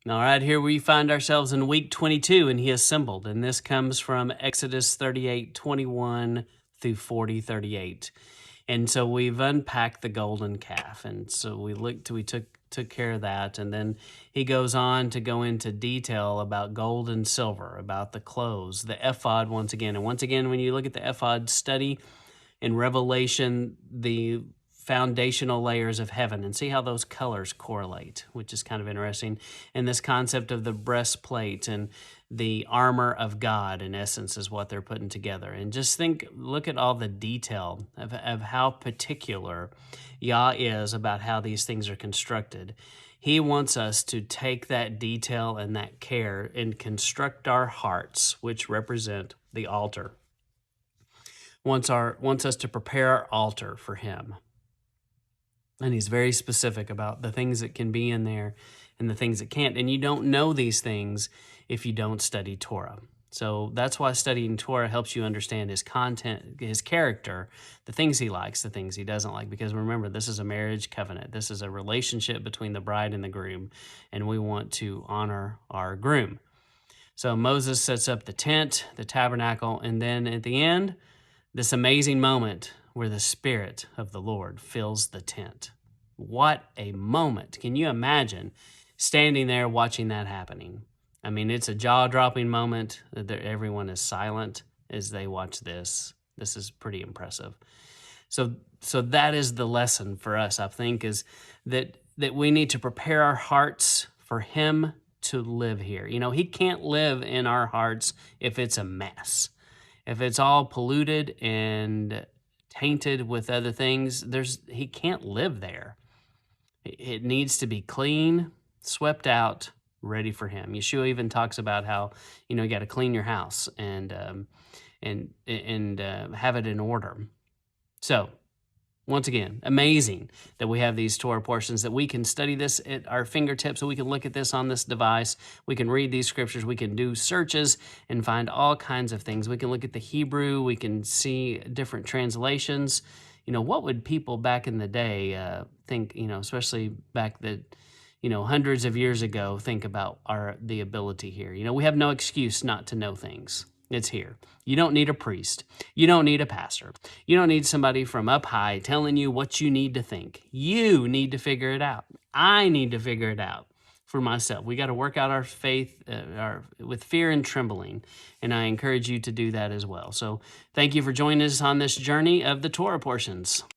All right, here we find ourselves in week 22, and he assembled. And this comes from Exodus 38:21 through 40:38. And so we've unpacked the golden calf. And so we took care of that. And then he goes on to go into detail about gold and silver, about the clothes, the ephod once again. And once again, when you look at the ephod study in Revelation, the foundational layers of heaven, and see how those colors correlate, which is kind of interesting. And this concept of the breastplate and the armor of God, in essence, is what they're putting together. And just look at all the detail of how particular Yah is about how these things are constructed. He wants us to take that detail and that care and construct our hearts, which represent the altar. Wants us to prepare our altar for him. And he's very specific about the things that can be in there and the things that can't. And you don't know these things if you don't study Torah. So that's why studying Torah helps you understand his content, his character, the things he likes, the things he doesn't like. Because remember, this is a marriage covenant. This is a relationship between the bride and the groom, and we want to honor our groom. So Moses sets up the tent, the tabernacle, and then at the end, this amazing moment where the Spirit of the Lord fills the tent. What a moment. Can you imagine standing there watching that happening? I mean, it's a jaw-dropping moment. Everyone is silent as they watch this. This is pretty impressive. So that is the lesson for us, I think, is that we need to prepare our hearts for him to live here. You know, he can't live in our hearts if it's a mess. If it's all polluted and tainted with other things, he can't live there. It needs to be clean, swept out, ready for him. Yeshua even talks about how, you got to clean your house and have it in order. So, once again, amazing that we have these Torah portions, that we can study this at our fingertips, so we can look at this on this device. We can read these scriptures. We can do searches and find all kinds of things. We can look at the Hebrew. We can see different translations. What would people back in the day think, especially back hundreds of years ago, think about the ability here. We have no excuse not to know things. It's here. You don't need a priest. You don't need a pastor. You don't need somebody from up high telling you what you need to think. You need to figure it out. I need to figure it out for myself. We got to work out our faith with fear and trembling, and I encourage you to do that as well. So thank you for joining us on this journey of the Torah portions.